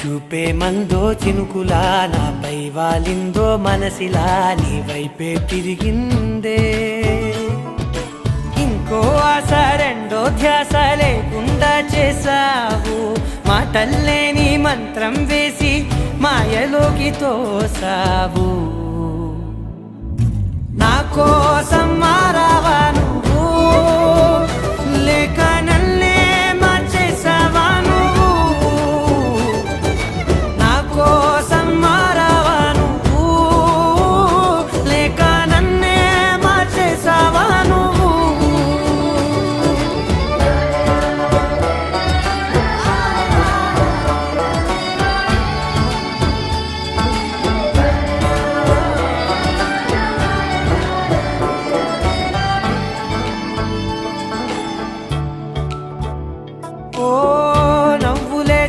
చూపే మందో చినుకులా నాపై వాలిందో మనసిలా నీ వైపే తిరిగిందే ఇంకో ఆశ రెండో ధ్యాస లేకుండా చేసావు మాటల్లే నీ మంత్రం వేసి మాయలోకి తోసావు నా కోసం మారావా నువ్వు లేక